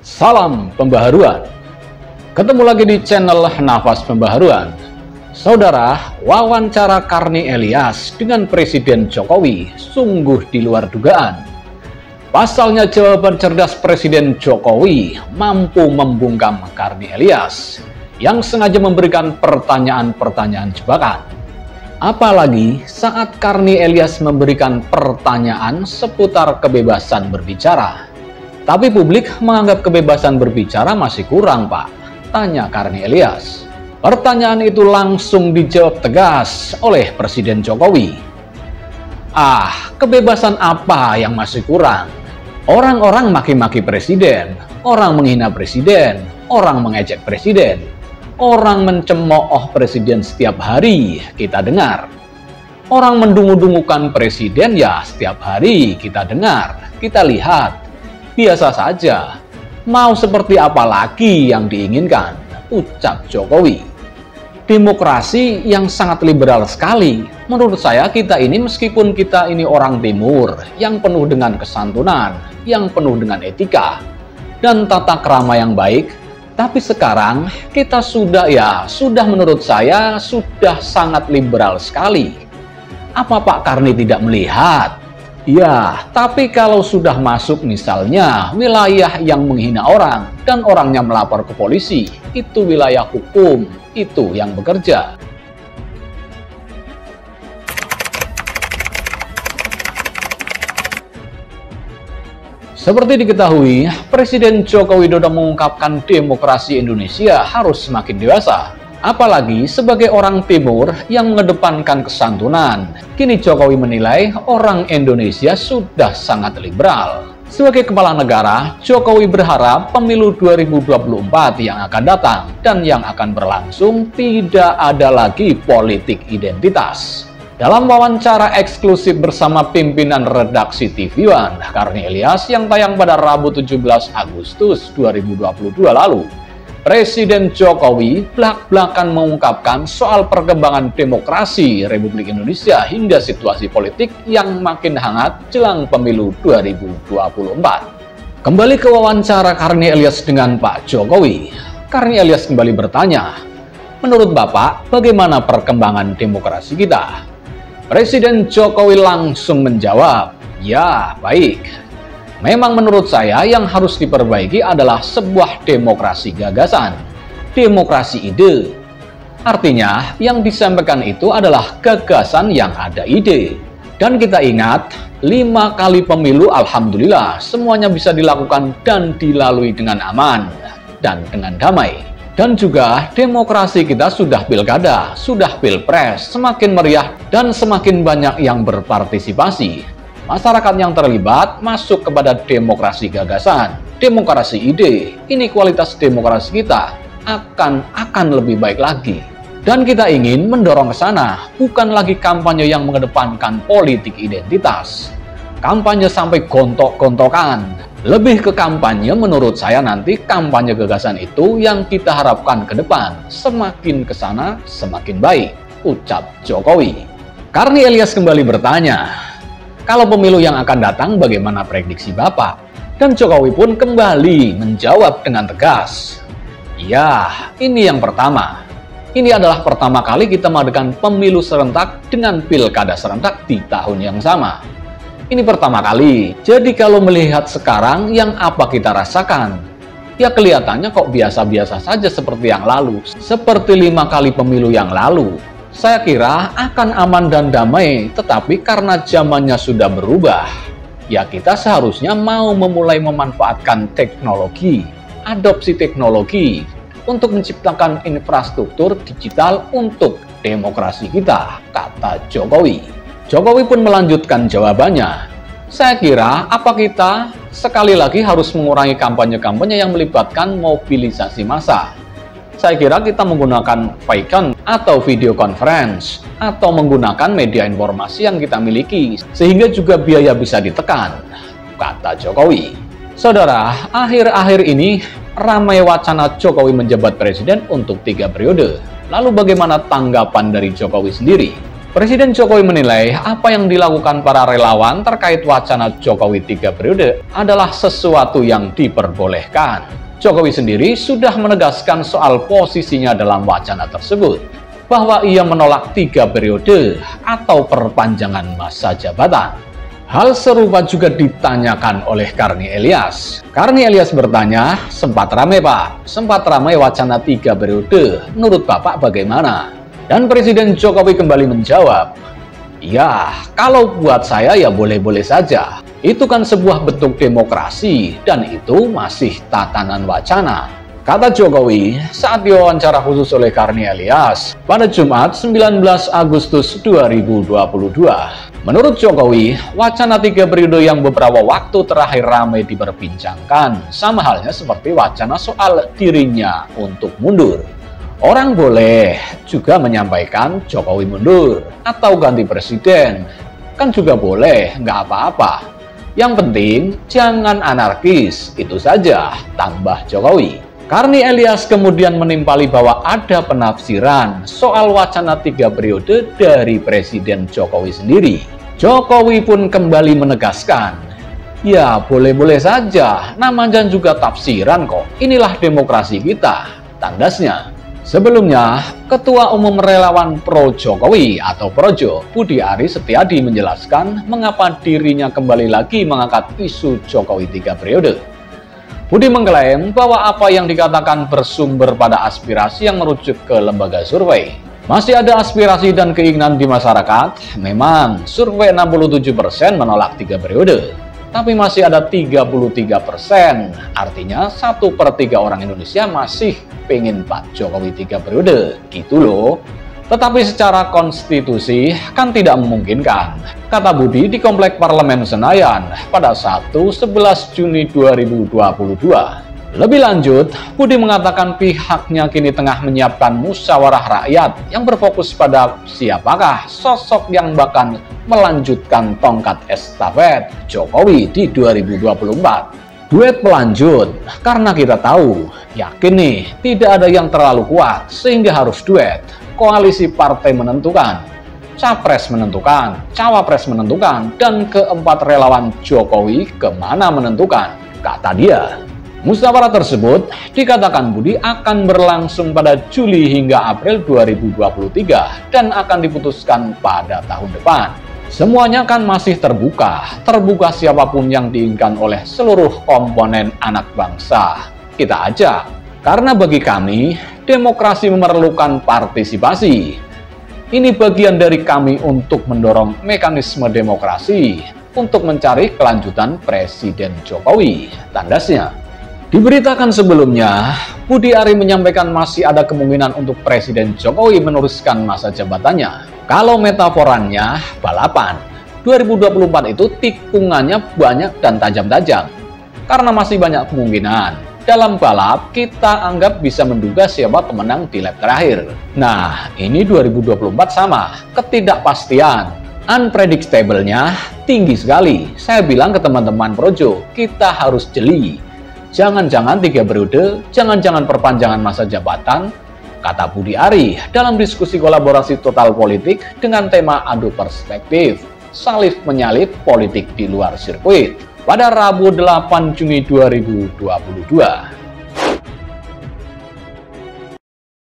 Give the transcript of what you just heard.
Salam pembaharuan. Ketemu lagi di channel Nafas Pembaharuan. Saudara, wawancara Karni Elias dengan Presiden Jokowi sungguh di luar dugaan. Pasalnya jawaban cerdas Presiden Jokowi mampu membungkam Karni Elias yang sengaja memberikan pertanyaan-pertanyaan jebakan. Apalagi saat Karni Elias memberikan pertanyaan seputar kebebasan berbicara. Tapi publik menganggap kebebasan berbicara masih kurang, Pak, tanya Karni Elias. Pertanyaan itu langsung dijawab tegas oleh Presiden Jokowi. Kebebasan apa yang masih kurang? Orang-orang maki-maki presiden, orang menghina presiden, orang mengejek presiden, orang mencemooh presiden setiap hari kita dengar. Orang mendungu-dungukan presiden ya setiap hari kita dengar, kita lihat. Biasa saja, mau seperti apa lagi yang diinginkan, ucap Jokowi. Demokrasi yang sangat liberal sekali. Menurut saya kita ini meskipun kita ini orang timur yang penuh dengan kesantunan, yang penuh dengan etika dan tata krama yang baik, tapi sekarang kita sudah menurut saya sudah sangat liberal sekali. Apa Pak Karni tidak melihat? Ya, tapi kalau sudah masuk misalnya wilayah yang menghina orang dan orangnya melapor ke polisi, itu wilayah hukum, itu yang bekerja. Seperti diketahui, Presiden Joko Widodo mengungkapkan demokrasi Indonesia harus semakin dewasa. Apalagi sebagai orang timur yang mengedepankan kesantunan. Kini Jokowi menilai orang Indonesia sudah sangat liberal. Sebagai kepala negara, Jokowi berharap pemilu 2024 yang akan datang dan yang akan berlangsung tidak ada lagi politik identitas. Dalam wawancara eksklusif bersama pimpinan redaksi TV One, Karni Elias yang tayang pada Rabu 17 Agustus 2022 lalu, Presiden Jokowi belak-belakan mengungkapkan soal perkembangan demokrasi Republik Indonesia hingga situasi politik yang makin hangat jelang pemilu 2024. Kembali ke wawancara Karni Elias dengan Pak Jokowi, Karni Elias kembali bertanya, menurut Bapak bagaimana perkembangan demokrasi kita? Presiden Jokowi langsung menjawab, ya baik. Memang menurut saya yang harus diperbaiki adalah sebuah demokrasi gagasan, demokrasi ide. Artinya yang disampaikan itu adalah gagasan yang ada ide. Dan kita ingat, 5 kali pemilu alhamdulillah semuanya bisa dilakukan dan dilalui dengan aman dan dengan damai. Dan juga demokrasi kita sudah pilkada, sudah pilpres, semakin meriah dan semakin banyak yang berpartisipasi. Masyarakat yang terlibat masuk kepada demokrasi gagasan, demokrasi ide. Ini kualitas demokrasi kita akan lebih baik lagi. Dan kita ingin mendorong ke sana, bukan lagi kampanye yang mengedepankan politik identitas. Kampanye sampai gontok-gontokan. Lebih ke kampanye menurut saya nanti kampanye gagasan itu yang kita harapkan ke depan. Semakin ke sana, semakin baik, ucap Jokowi. Karni Elias kembali bertanya, kalau pemilu yang akan datang bagaimana prediksi Bapak? Dan Jokowi pun kembali menjawab dengan tegas. Ya, ini yang pertama. Ini adalah pertama kali kita mengadakan pemilu serentak dengan pilkada serentak di tahun yang sama. Ini pertama kali. Jadi kalau melihat sekarang yang apa kita rasakan? Ya kelihatannya kok biasa-biasa saja seperti yang lalu. Seperti 5 kali pemilu yang lalu. Saya kira akan aman dan damai, tetapi karena zamannya sudah berubah, ya kita seharusnya mau memulai memanfaatkan teknologi, adopsi teknologi, untuk menciptakan infrastruktur digital untuk demokrasi kita, kata Jokowi. Jokowi pun melanjutkan jawabannya. Saya kira apa kita sekali lagi harus mengurangi kampanye-kampanye yang melibatkan mobilisasi massa. Saya kira kita menggunakan VC atau video conference atau menggunakan media informasi yang kita miliki sehingga juga biaya bisa ditekan, kata Jokowi. Saudara, akhir-akhir ini ramai wacana Jokowi menjabat presiden untuk 3 periode. Lalu bagaimana tanggapan dari Jokowi sendiri? Presiden Jokowi menilai apa yang dilakukan para relawan terkait wacana Jokowi 3 periode adalah sesuatu yang diperbolehkan. Jokowi sendiri sudah menegaskan soal posisinya dalam wacana tersebut, bahwa ia menolak 3 periode atau perpanjangan masa jabatan. Hal serupa juga ditanyakan oleh Karni Elias. Karni Elias bertanya, sempat ramai Pak, sempat ramai wacana 3 periode, menurut Bapak bagaimana? Dan Presiden Jokowi kembali menjawab, ya kalau buat saya ya boleh-boleh saja. Itu kan sebuah bentuk demokrasi dan itu masih tatanan wacana. Kata Jokowi saat diwawancara khusus oleh Karni Elias pada Jumat 19 Agustus 2022. Menurut Jokowi, wacana 3 periode yang beberapa waktu terakhir ramai diperbincangkan, sama halnya seperti wacana soal dirinya untuk mundur. Orang boleh juga menyampaikan Jokowi mundur atau ganti presiden, kan juga boleh, nggak apa-apa. Yang penting jangan anarkis, itu saja, tambah Jokowi. Karni Elias kemudian menimpali bahwa ada penafsiran soal wacana 3 periode dari Presiden Jokowi sendiri. Jokowi pun kembali menegaskan, ya boleh-boleh saja, namanya juga tafsiran kok, inilah demokrasi kita, tandasnya. Sebelumnya, Ketua Umum Relawan Pro Jokowi atau Projo, Budi Aris Setiadi menjelaskan mengapa dirinya kembali lagi mengangkat isu Jokowi 3 periode. Budi mengklaim bahwa apa yang dikatakan bersumber pada aspirasi yang merujuk ke lembaga survei. Masih ada aspirasi dan keinginan di masyarakat. Memang survei 67% menolak 3 periode. Tapi masih ada 33%. Artinya 1/3 orang Indonesia masih pengen Pak Jokowi 3 periode. Gitu loh. Tetapi secara konstitusi kan tidak memungkinkan, kata Budi di Komplek Parlemen Senayan pada 1/11 Juni 2022. Lebih lanjut, Budi mengatakan pihaknya kini tengah menyiapkan musyawarah rakyat yang berfokus pada siapakah sosok yang bakal melanjutkan tongkat estafet Jokowi di 2024. Duet pelanjut, karena kita tahu, yakin nih, tidak ada yang terlalu kuat sehingga harus duet. Koalisi partai menentukan, capres menentukan, cawapres menentukan, dan keempat relawan Jokowi kemana menentukan, kata dia. Musyawarah tersebut dikatakan Budi akan berlangsung pada Juli hingga April 2023 dan akan diputuskan pada tahun depan. Semuanya kan masih terbuka siapapun yang diinginkan oleh seluruh komponen anak bangsa. Kita ajak, karena bagi kami, demokrasi memerlukan partisipasi. Ini bagian dari kami untuk mendorong mekanisme demokrasi untuk mencari kelanjutan Presiden Jokowi, tandasnya. Diberitakan sebelumnya, Budi Ari menyampaikan masih ada kemungkinan untuk Presiden Jokowi meneruskan masa jabatannya. Kalau metaforannya balapan, 2024 itu tikungannya banyak dan tajam-tajam. Karena masih banyak kemungkinan, dalam balap kita anggap bisa menduga siapa pemenang di lap terakhir. Nah, ini 2024 sama, ketidakpastian, unpredictable-nya tinggi sekali. Saya bilang ke teman-teman Projo, kita harus jeli. Jangan-jangan 3 periode, jangan-jangan perpanjangan masa jabatan, kata Budi Ari dalam diskusi kolaborasi Total Politik dengan tema adu perspektif, salib menyalip politik di luar sirkuit pada Rabu 8 Juni 2022.